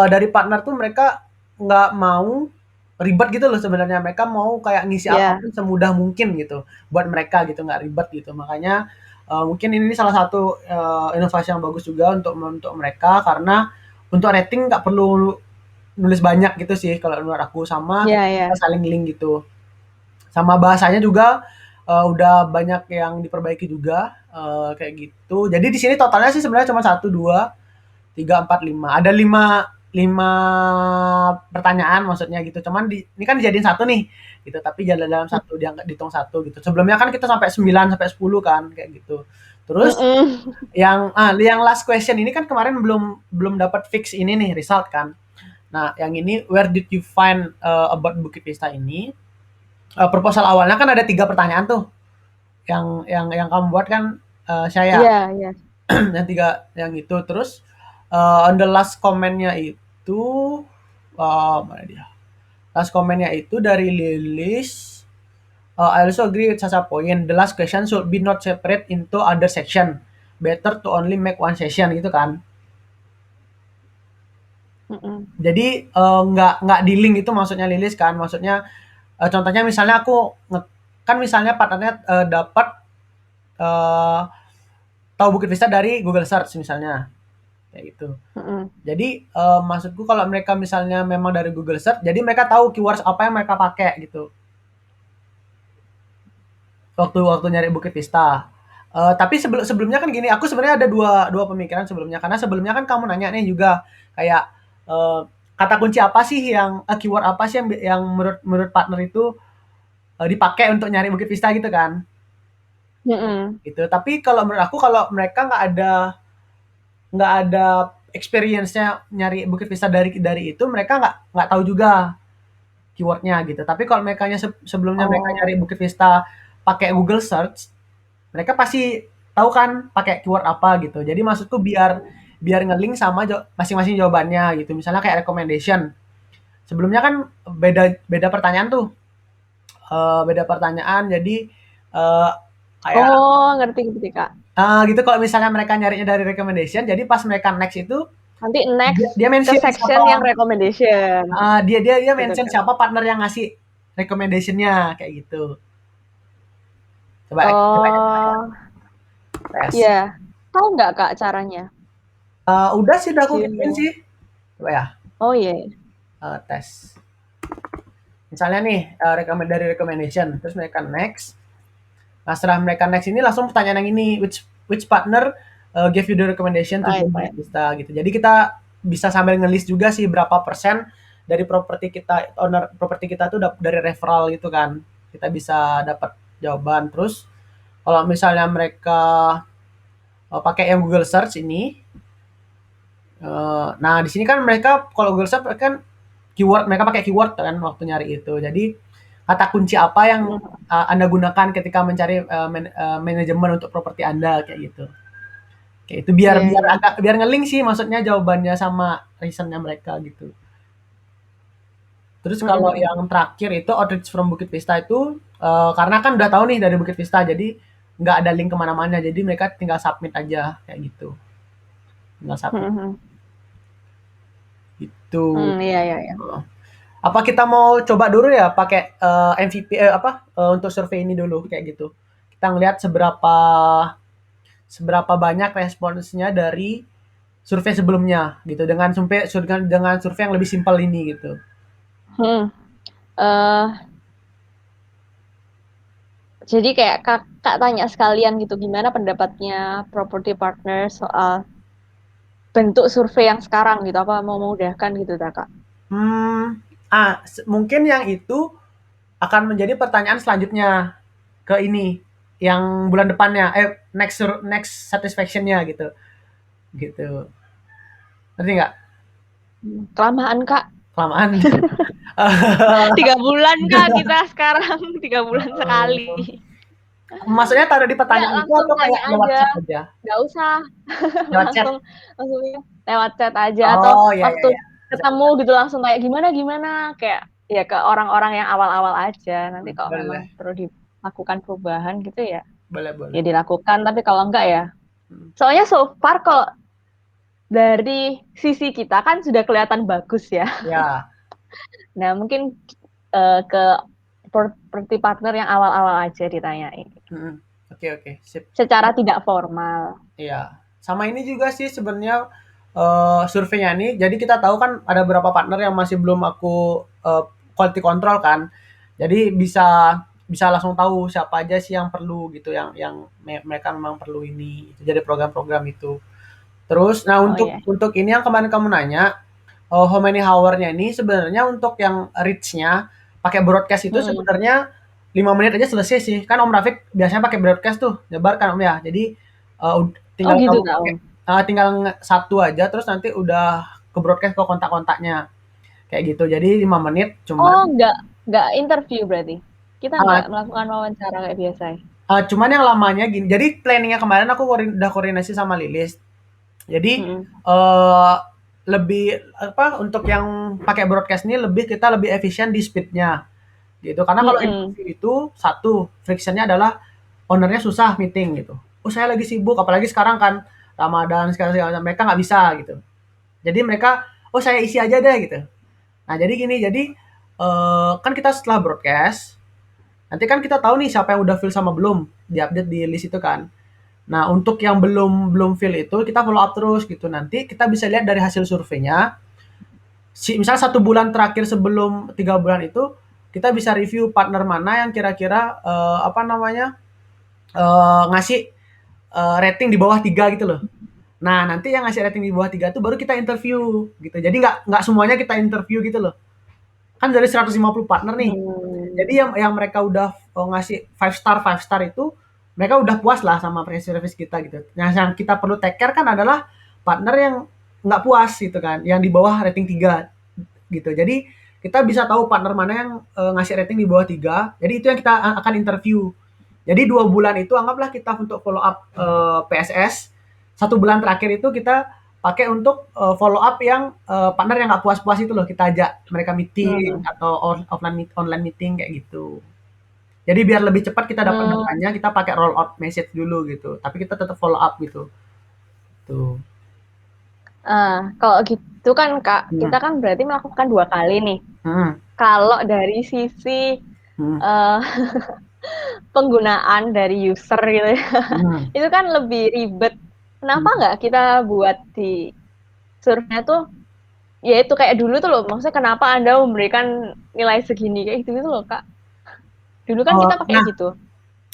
dari partner tuh mereka nggak mau ribet gitu loh sebenarnya. Mereka mau kayak ngisi Ya, apapun semudah mungkin gitu buat mereka gitu, nggak ribet gitu. Makanya mungkin ini salah satu inovasi yang bagus juga untuk mereka karena untuk rating nggak perlu nulis banyak gitu sih kalau menurut aku sama kita ya, bisa ya. saling link gitu. Sama bahasanya juga udah banyak yang diperbaiki juga kayak gitu. Jadi di sini totalnya sih sebenarnya cuma satu, dua, 3, 4, 5. Ada 5 pertanyaan maksudnya gitu. Cuman ini kan dijadiin satu nih gitu, tapi jalan dalam satu dianggap dihitung satu gitu. Sebelumnya kan kita sampai 9 sampai 10 kan kayak gitu. Terus Mm-mm. yang last question ini kan kemarin belum belum dapat fix ini nih result kan. Nah, yang ini where did you find about Bukit Vista ini? Proposal awalnya kan ada 3 pertanyaan tuh. Yang kamu buat kan saya Iya, iya. yang 3 yang itu terus on the last comment-nya itu mana dia? Last comment-nya itu dari Lilis. I also agree with Sasa point. The last question should be not separate into other section. Better to only make one session gitu kan. Mm-mm. Jadi nggak di link itu maksudnya Lilis kan. Maksudnya contohnya misalnya aku kan misalnya partnernya dapat eh, tahu Bukit Vista dari Google Search misalnya kayak gitu. Mm-mm. Jadi maksudku kalau mereka misalnya memang dari Google Search, jadi mereka tahu keywords apa yang mereka pakai gitu. Waktu waktu nyari Bukit Vista. Tapi sebelumnya kan gini, aku sebenarnya ada dua dua pemikiran sebelumnya karena sebelumnya kan kamu nanya nih juga kayak eh, kata kunci apa sih yang keyword apa sih yang menurut menurut partner itu dipakai untuk nyari Bukit Vista gitu kan. Mm-mm. Gitu. Tapi kalau menurut aku kalau mereka nggak ada experience-nya nyari Bukit Vista dari itu mereka nggak tahu juga keywordnya gitu. Tapi kalau mereka sebelumnya mereka Oh, nyari Bukit Vista pakai Google Search, mereka pasti tahu kan pakai keyword apa gitu. Jadi maksudku biar biar ngelink sama masing-masing jawabannya gitu. Misalnya kayak recommendation. Sebelumnya kan beda beda pertanyaan tuh. Beda pertanyaan jadi eh, kayak oh, ngerti ngerti Kak. gitu kalau misalnya mereka nyarinya dari recommendation, jadi pas mereka next itu Nanti dia, next dia ke mention section siapa yang recommendation, dia gitu mention kan. siapa partner yang ngasih recommendationnya kayak gitu. Coba Oh, tes. iya. Tahu nggak Kak caranya? Udah sih udah aku Do you gituin know? sih. Coba ya Oh iya. tes. Misalnya nih dari recommendation, terus mereka next. Nah setelah mereka next ini langsung pertanyaan yang ini, which partner give you the recommendation to Right, join right. Vista gitu. Jadi kita bisa sambil ngelis juga sih berapa persen dari properti kita owner properti kita tuh dari referral gitu kan. Kita bisa dapat jawaban. Terus kalau misalnya mereka pakai yang Google Search ini, nah di sini kan mereka kalau Google Search kan mereka pakai keyword kan waktu nyari itu. Jadi kata kunci apa yang Mm. Anda gunakan ketika mencari manajemen untuk properti Anda kayak gitu. Kayak itu biar Iya, biar iya. agak biar ngelink sih maksudnya jawabannya sama reasonnya mereka gitu. Terus Mm, kalau mm, yang mm. terakhir itu outreach from Bukit Vista itu karena kan udah tahu nih dari Bukit Vista jadi nggak ada link kemana-mana jadi mereka tinggal submit aja kayak gitu. Tinggal Mm, submit mm. itu. Iya, iya, iya. Apa kita mau coba dulu ya pakai MVP untuk survei ini dulu kayak gitu. Kita ngelihat seberapa seberapa banyak responsnya dari survei sebelumnya gitu dengan survei yang lebih simpel ini gitu. Hmm. eh jadi kayak kakak tanya sekalian gitu, gimana pendapatnya property partner soal bentuk survei yang sekarang gitu, apa mau memudahkan gitu, Kak? Hmm, mungkin yang itu akan menjadi pertanyaan selanjutnya ke ini yang bulan depannya next satisfaction-nya gitu. Gitu. Ngerti nggak? Kelamaan, Kak. Kelamaan. 3 bulan, Kak, kita sekarang 3 bulan sekali. Maksudnya taruh di Enggak, pertanyaan itu langsung atau kayak tanya lewat aja. chat aja? Nggak usah. Lewat chat? langsung langsung lewat chat aja atau Oh, ya ya waktu ya. Bisa ketemu bisa. gitu langsung kayak gimana gimana kayak ya ke orang-orang yang awal-awal aja. Nanti kalau memang Boleh. perlu dilakukan perubahan gitu ya Boleh ya boleh. dilakukan, tapi kalau enggak ya Mhm. soalnya so far kalau dari sisi kita kan sudah kelihatan bagus ya. Ya. Nah mungkin ke property partner yang awal-awal aja ditanyain Mhm. Oke oke, sip. secara tidak formal. Iya. Sama ini juga sih sebenarnya surveinya nih, jadi kita tahu kan ada beberapa partner yang masih belum aku quality control kan. Jadi bisa bisa langsung tahu siapa aja sih yang perlu gitu, yang mereka memang perlu ini. Jadi program-program itu. Terus, nah Oh iya. untuk ini yang kemarin kamu nanya, how many hour-nya ini sebenarnya untuk yang reach-nya pakai broadcast itu Mm-mm. sebenarnya 5 menit aja selesai sih. Kan Om Rafiq biasanya pakai broadcast tuh, nyebar kan Om ya. Jadi Oh tinggal gitu kamu tahu. pakai tinggal satu aja terus nanti udah ke broadcast ke kontak-kontaknya. Kayak gitu. Jadi 5 menit cuman Oh, nggak interview berarti. Kita nggak uh, melakukan wawancara kayak biasa ya. cuman yang lamanya gini. Jadi planningnya kemarin aku udah koordinasi sama Lilis. Jadi Mm-mm. eh lebih apa untuk yang pakai broadcast ini kita lebih efisien di speednya gitu. Karena kalau Mm-mm. interview itu satu frictionnya adalah ownernya susah meeting gitu. Oh saya lagi sibuk, apalagi sekarang kan Ramadan sekarang mereka nggak bisa gitu. Jadi mereka oh saya isi aja deh gitu. Nah jadi gini, jadi kan kita setelah broadcast nanti kan kita tahu nih siapa yang udah fill sama belum diupdate di list itu kan. Nah, untuk yang belum belum fill itu kita follow up terus gitu. Nanti kita bisa lihat dari hasil surveinya, misalnya 1 bulan terakhir sebelum 3 bulan itu kita bisa review partner mana yang kira-kira ngasih rating di bawah 3 gitu loh. Nah, nanti yang ngasih rating di bawah 3 itu baru kita interview gitu. Jadi nggak semuanya kita interview gitu loh. Kan dari 150 partner nih. Jadi yang mereka udah ngasih 5 star itu mereka udah puas lah sama service kita gitu. Nah, yang kita perlu take care kan adalah partner yang nggak puas gitu kan, yang di bawah rating 3 gitu. Jadi kita bisa tahu partner mana yang ngasih rating di bawah 3. Jadi itu yang kita akan interview. Jadi 2 bulan itu anggaplah kita untuk follow up PSS. 1 bulan terakhir itu kita pakai untuk follow up yang partner yang nggak puas-puas itu loh, kita ajak mereka meeting atau online meeting kayak gitu. Jadi biar lebih cepat kita dapat Hmm. datanya, kita pakai roll out message dulu gitu. Tapi kita tetap follow up gitu. Tuh. Kalau gitu kan Kak, Hmm. kita kan berarti melakukan 2 kali nih. Hmm. Kalau dari sisi Hmm. eh, penggunaan dari user gitu ya, Hmm. itu kan lebih ribet. Kenapa nggak kita buat di surveinya tuh, ya itu kayak dulu tuh loh, maksudnya kenapa Anda memberikan nilai segini, kayak gitu loh Kak. Dulu kan kita pakai Nah, gitu.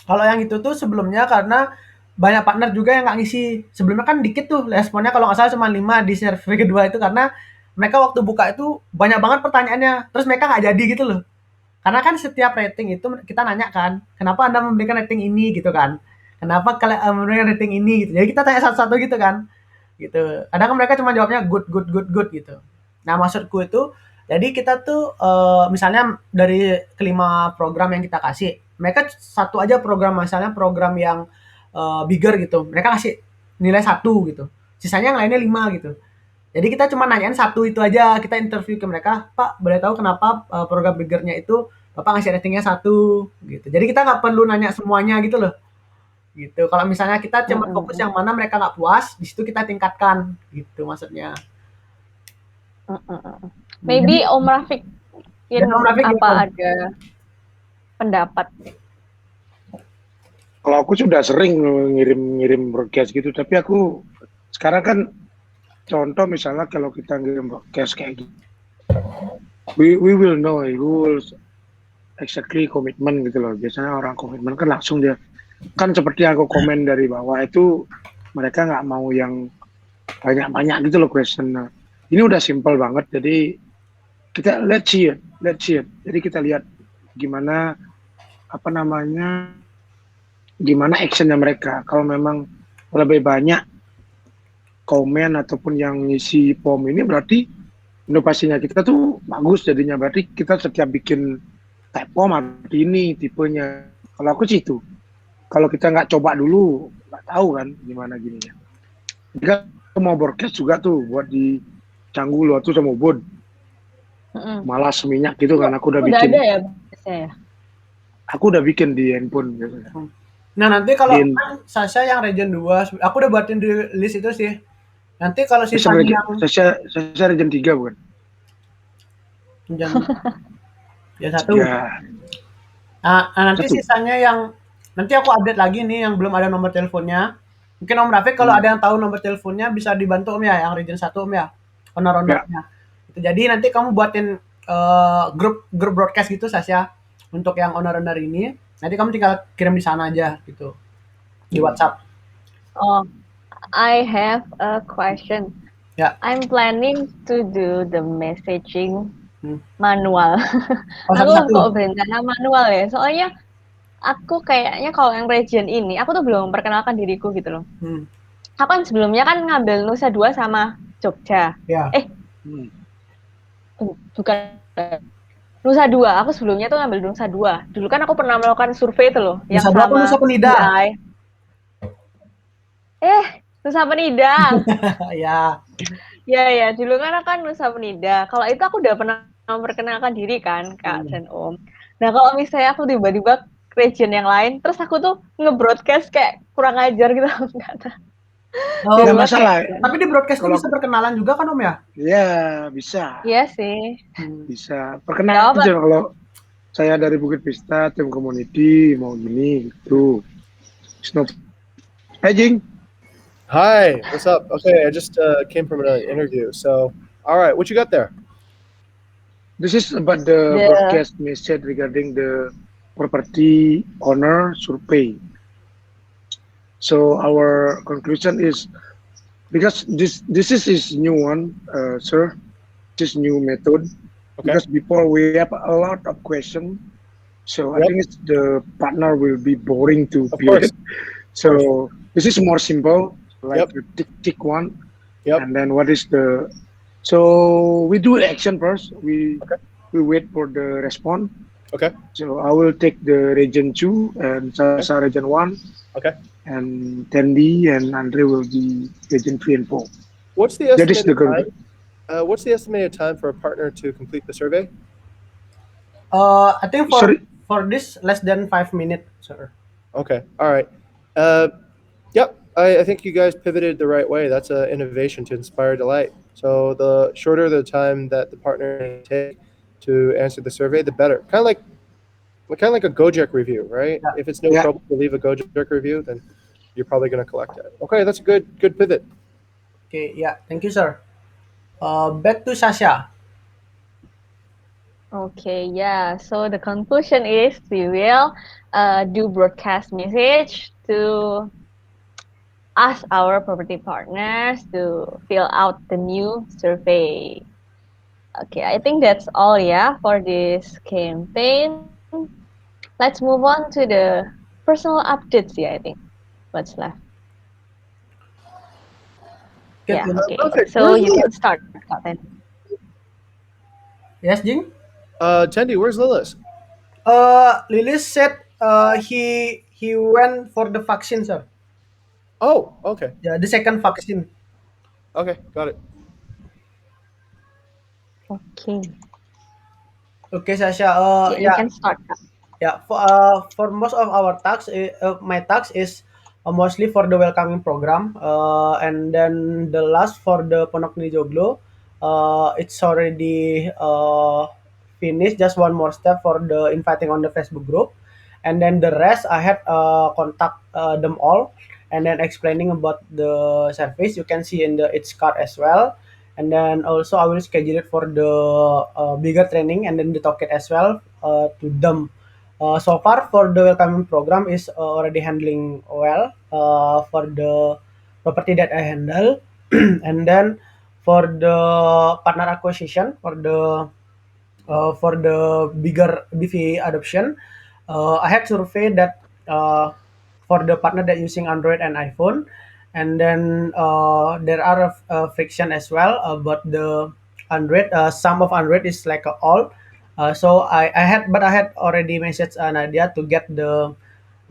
kalau yang itu tuh sebelumnya karena banyak partner juga yang nggak ngisi. Sebelumnya kan dikit tuh responnya, kalau nggak salah cuma 5 di survei kedua itu, karena mereka waktu buka itu banyak banget pertanyaannya. Terus mereka nggak jadi gitu loh. Karena kan setiap rating itu kita nanya kan, kenapa Anda memberikan rating ini gitu kan. Kenapa kalian memberikan rating ini gitu. Jadi kita tanya satu-satu gitu kan. Gitu. Kadang kan mereka cuma jawabnya good good good good gitu. Nah, maksudku itu jadi kita tuh misalnya dari kelima program yang kita kasih, mereka satu aja program, misalnya program yang bigger gitu, mereka kasih nilai 1 gitu. Sisanya yang lainnya 5 gitu. Jadi kita cuma nanyain 1 itu aja, kita interview ke mereka, "Pak, boleh tahu kenapa program bigger-nya itu Bapak ngasih ratingnya 1?" Gitu. Jadi kita nggak perlu nanya semuanya gitu loh. Gitu. Kalau misalnya kita cuma fokus yang mana mereka nggak puas, di situ kita tingkatkan gitu maksudnya. Jadi Maybe Om Rafiq dan Om Rafiq apa gimana? ada pendapat? Kalau aku sudah sering ngirim broadcast gitu, tapi aku sekarang kan contoh misalnya kalau kita ngirim broadcast kayak gitu, we will know, we will exactly komitmen gitu loh. Biasanya orang komitmen kan langsung dia, kan seperti yang aku komen dari bawah itu, mereka nggak mau yang banyak-banyak gitu loh question. Nah, ini udah simple banget, jadi kita let's see it. Jadi kita lihat gimana apa namanya, gimana actionnya mereka. Kalau memang lebih banyak komen ataupun yang ngisi form ini, berarti inovasinya kita tuh bagus jadinya. Berarti kita setiap bikin type form arti ini tipenya. Kalau aku sih itu. Kalau kita nggak coba dulu, nggak tahu kan gimana gininya. Jadi kan mau broadcast juga tuh buat di Canggu lo tuh sama Bod. Malas minyak gitu kan, aku udah bikin. Udah ada ya biasanya ya? Aku udah bikin di handphone gitu. Nah, nanti kalau kan Sasha yang region 2, aku udah buatin di list itu sih. Nanti kalau sisanya yang saya region 3 bukan? Region 1. Ya. Nah, nanti sisanya yang nanti aku update lagi nih yang belum ada nomor teleponnya. Mungkin Om Rafiq kalau ada yang tahu nomor teleponnya bisa dibantu Om ya, yang region 1 Om ya. Owner-ownernya. Itu jadi nanti kamu buatin grup broadcast gitu Sasha untuk yang owner-owner ini. Nanti kamu tinggal kirim di sana aja gitu. Di WhatsApp. Oh, I have a question. Ya. I'm planning to do the messaging manual. Oh, Aku satu-satu. kok berencana manual ya. Soalnya aku kayaknya kalau yang region ini, aku tuh belum memperkenalkan diriku gitu loh. Aku kan sebelumnya kan ngambil Nusa 2 sama Jogja. Ya. Bukan Nusa 2. Aku sebelumnya tuh ngambil Nusa 2. Dulu kan aku pernah melakukan survei itu loh, Nusa yang 2 apa sama Nusa Penida? Nusa Penida. Ya. Ya, dulu kan aku Nusa Penida. Kalau itu aku udah pernah memperkenalkan diri kan, Kak dan Om. Nah, kalau misalnya aku tiba-tiba region yang lain, terus aku tuh nge-broadcast kayak kurang ajar gitu. Oh, nggak masalah. Tapi di broadcast itu bisa perkenalan juga kan Om ya? Iya, bisa. Iya sih. Bisa. Perkenalan aja kalau saya dari Bukit Vista, tim community, mau gini, gitu. Hey, Jing. Hi, what's up? Okay, I just came from an interview. So, all right, what you got there? This is about the broadcast message regarding the property owner survey. So our conclusion is because this is his new one, sir. This new method. Okay. Because before we have a lot of question, so I Yep. think it's the partner will be boring to Of fill course. it. Of course. So this is more simple, like Yep. a tick one, Yep. and then what is the? So we do action first. Okay. We wait for the response. Okay. So I will take the region 2 and Okay. Sasa region 1, Okay. and Tendi and Andre will be region 3 and 4. What's the That is estimated the time? What's the estimated time for a partner to complete the survey? I think sorry. for this less than 5 minutes, sir. Okay. All right. Uh, yep. I think you guys pivoted the right way. That's an innovation to inspire delight. So the shorter the time that the partner take to answer the survey, the better. Kind of like a Gojek review, right? Yeah. If it's no Yeah. trouble to leave a Gojek review, then you're probably going to collect it. Okay, that's a good pivot. Okay, yeah, thank you, sir. Back to Sasha. Okay, yeah. So the conclusion is we will do broadcast message to ask our property partners to fill out the new survey. Okay, I think that's all, yeah, for this campaign. Let's move on to the personal updates, yeah, I think. What's left? Okay, Yeah, okay. Perfect. So Where's you can Lilith? start, Kapten. yes, Jing. Tendi, where's Lilith? Lilis said he went for the vaccine, sir. Oh, okay. Yeah, the second vaccine. Okay, got it. Okay. Okay, Sasha. Yeah, you Yeah, can start, Kak. yeah. For most of our tasks, my task is mostly for the welcoming program. And then the last for the Pondok Nijoglo, it's already finished. Just one more step for the inviting on the Facebook group, and then the rest I had contact them all, and then explaining about the service. You can see in the its card as well. And then also I will schedule it for the bigger training and then the token as well to them. So far for the welcoming program is already handling well for the property that I handle. And then for the partner acquisition for the bigger BV adoption, I had survey that for the partner that using Android and iPhone, and then there are friction as well about the Android. Some of Android is like all. So I had already messaged Nadia to get the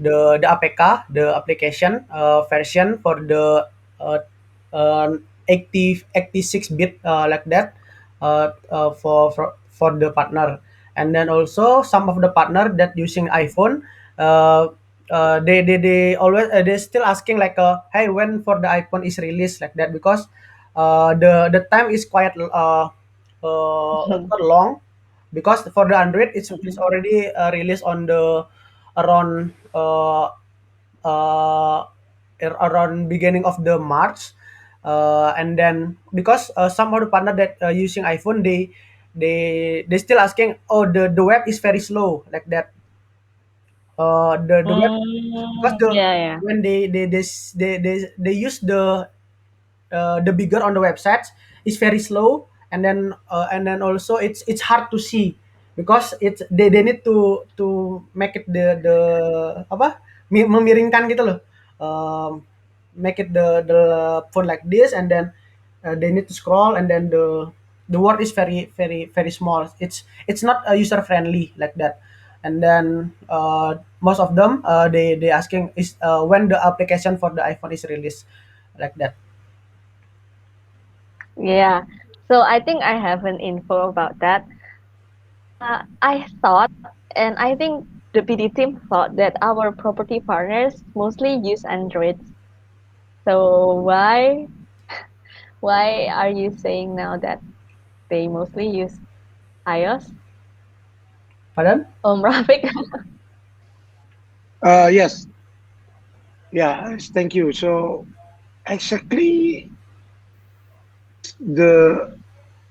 APK, the application version for the uh, 86-bit like that for the partner. And then also some of the partner that using iPhone, uh, they always they still asking like hey, when for the iPhone is released like that, because the time is quite long, because for the Android it's already released on the around uh, around beginning of the March. And then because some of the partner that using iPhone, they still asking, oh, the web is very slow like that. The web, because the Yeah, yeah. when they use the bigger on the websites is very slow. And then also it's hard to see, because they need to make it the apa, memiringkan gitu loh. Make it the phone like this, and then they need to scroll, and then the word is very small. It's not user friendly like that. And then most of them they asking is when the application for the iPhone is released like that. Yeah. So I think I have an info about that. I thought, and I think the PD team thought that our property partners mostly use Android. So why are you saying now that they mostly use iOS? Pardon? Rafiq? Yes. Yeah. Thank you. So exactly the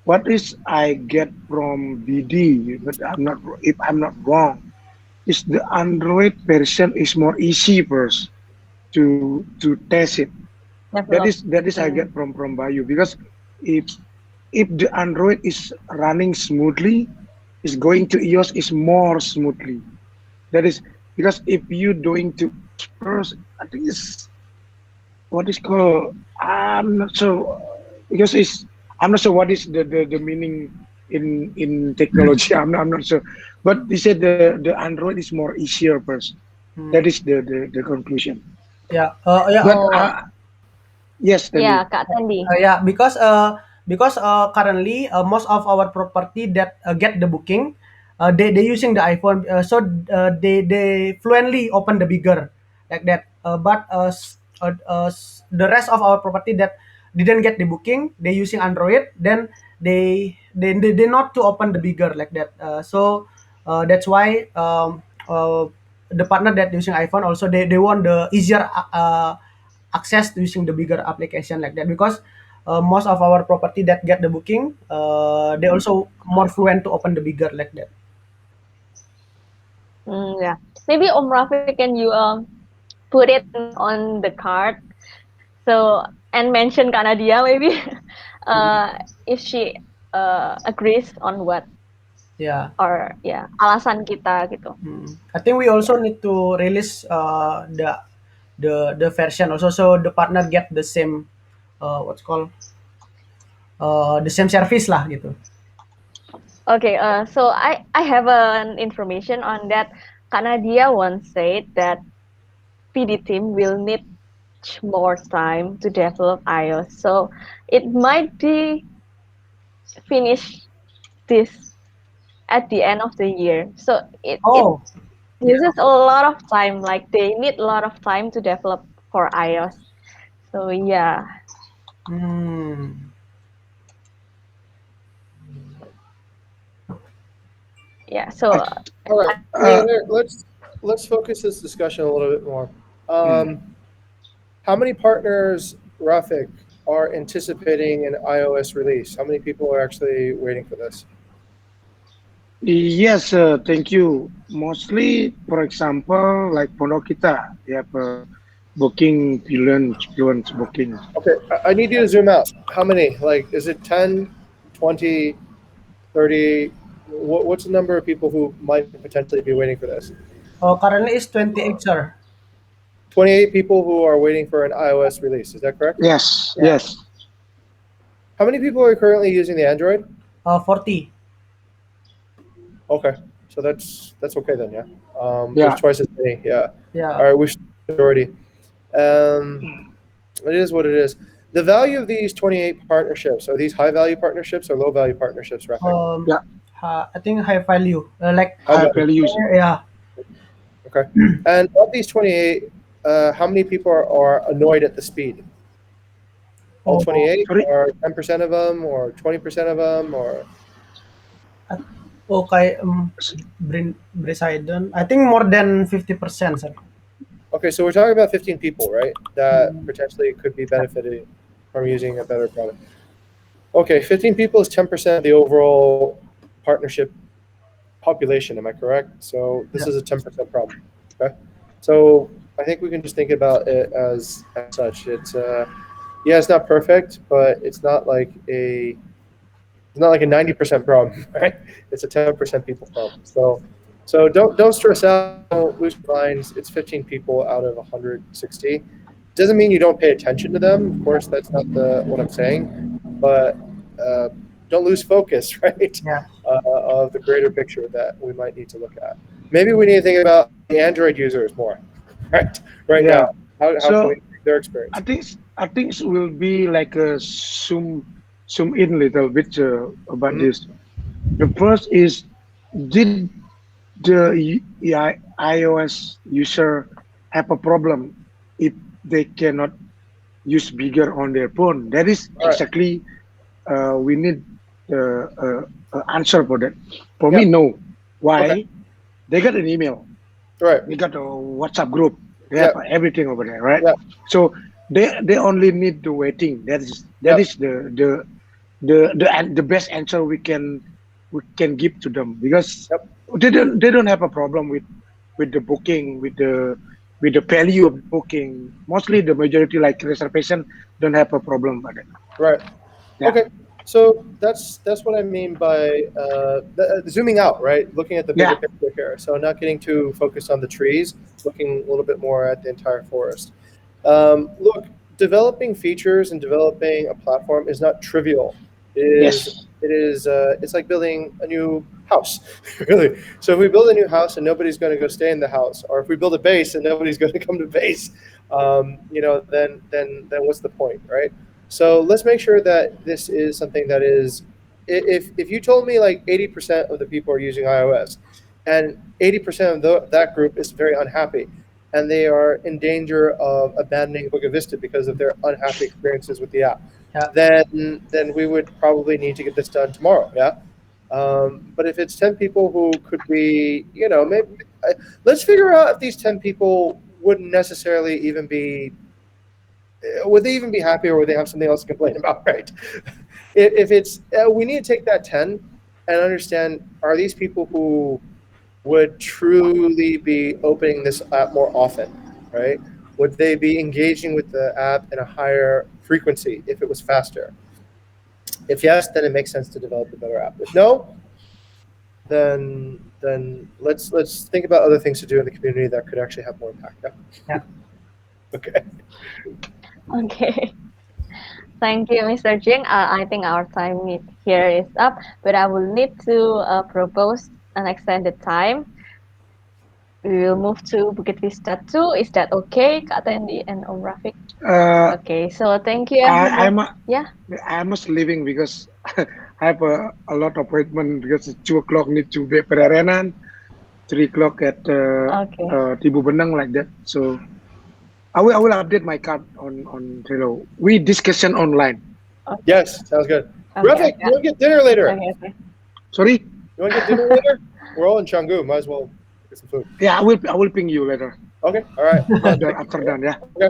what is I get from BD, but I'm not, if I'm not wrong, is the Android version is more easy first to test it. Develop. That is I Mm. get from Bayu, because if the Android is running smoothly, is going to iOS is more smoothly. That is because if you doing to first, I think it's what is called. I'm not sure because it's I'm not sure what is the meaning in technology. I'm not sure, but they said the Android is more easier first. Hmm. That is the conclusion. Yeah. Yeah. But Oh, yes, yeah, Tandy. Kak Tandi. Yeah, because currently most of our property that get the booking, they using the iPhone, so they fluently open the bigger like that. The rest of our property that didn't get the booking, they using Android. Then they not to open the bigger like that. That's why the partner that using iPhone also they want the easier access to using the bigger application like that, because most of our property that get the booking, they also more fluent to open the bigger like that. Yeah. Maybe Om Rafi, can you put it on the card, so and mention Kak Nadia maybe if she agrees on what, Yeah. or ya alasan kita gitu. I think we also Ya. need to release the version also, so the partner get the same what's called the same service lah gitu. Okay, so I have an information on that. Kak Nadia once said that PD team will need more time to develop iOS, so it might be finished this at the end of the year. So it Oh, uses a lot of time. Like they need a lot of time to develop for iOS. So yeah, hmm. yeah. So I, All right, uh, let's focus this discussion a little bit more. hmm. How many partners, Rafik, are anticipating an iOS release? How many people are actually waiting for this? Yes, thank you. Mostly, for example, like Pondok Kita, they have booking fluent booking. Okay, I need you to zoom out. How many? Like, is it 10, 20, 30? What's the number of people who might potentially be waiting for this? Currently is 28, sir. 28 people who are waiting for an iOS release. Is that correct? Yes, Yeah. yes. How many people are currently using the Android? 40. Okay, so that's okay then, yeah. Yeah. There's twice as many, yeah. Yeah. All right, we should majority. It is what it is. The value of these 28 partnerships, are these high value partnerships or low value partnerships, Rafik? Yeah. I think high value, like High High value. values. yeah. Okay. And of these 28, how many people are annoyed at the speed? All Oh, 28, Sorry. or 10% of them, or 20% of them, or okay. Brisiden, I think more than 50%, sir. okay, so we're talking about 15 people, right? That potentially could be benefiting from using a better product. Okay, 15 people is 10% of the overall partnership population. Am I correct? So this Yeah. is a 10% problem. Okay, so I think we can just think about it as such. It's yeah, it's not perfect, but it's not like a 90% problem, right? It's a 10% people problem. So don't stress out. Don't lose your minds. It's 15 people out of 160. Doesn't mean you don't pay attention to them. Of course, that's not what I'm saying. But uh, don't lose focus, right? Yeah. Of the greater picture that we might need to look at. Maybe we need to think about the Android users more, right? Right Yeah. now, how can So we improve their experience? I think it will be like a zoom in little bit about Mhm. this. The first is, did the iOS user have a problem if they cannot use bigger on their phone? That is All right. exactly we need answer for that. For Yeah. me, no. Why? Okay. They got an email. Right. They got a WhatsApp group. They Yeah. have everything over there, right? Yeah. So they only need the waiting. That Yeah. is the best answer we can give to them, because Yep. they don't have a problem with the booking, with with the value of booking. Mostly the majority like reservation don't have a problem about it. Right. Yeah. Okay. So that's what I mean by zooming out, right? Looking at the bigger Yeah. picture here. So not getting too focused on the trees, looking a little bit more at the entire forest. Look, developing features and developing a platform is not trivial. Yes. It's like building a new house, really. So if we build a new house and nobody's going to go stay in the house, or if we build a base and nobody's going to come to base, then what's the point, right? So let's make sure that this is something that is. If you told me like 80% of the people are using iOS, and 80% of that group is very unhappy, and they are in danger of abandoning Book of Vista because of their unhappy experiences with the app, Yeah. then we would probably need to get this done tomorrow. Yeah. But if it's 10 people who could be, maybe let's figure out if these 10 people wouldn't necessarily even be. Would they even be happy, or would they have something else to complain about? Right. If it's, we need to take that 10 and understand: are these people who would truly be opening this app more often, right? Would they be engaging with the app in a higher frequency if it was faster? If yes, then it makes sense to develop a better app. If no, then let's think about other things to do in the community that could actually have more impact. Yeah. Okay. Okay. Thank you, Mr. Jing. I think our time here is up, but I will need to propose an extended time. We will move to Bukit Vista 2. Is that okay, Kak Tendi and Om Rafiq? Uh, Okay, so thank you, I everyone. I'm Yeah. I must leaving because I have a lot of appointment because it's 2 o'clock need to be Pererenan, 3 o'clock at Okay. Tibu Benang like that. So I will update my card on Trello. We discussion online. Yes, sounds good. Okay, Rafiq, you want to get dinner later? okay. Sorry. You want to get dinner later? We're all in Canggu. Might as well get some food. Yeah, I will ping you later Okay. All right. after done. Yeah. Okay.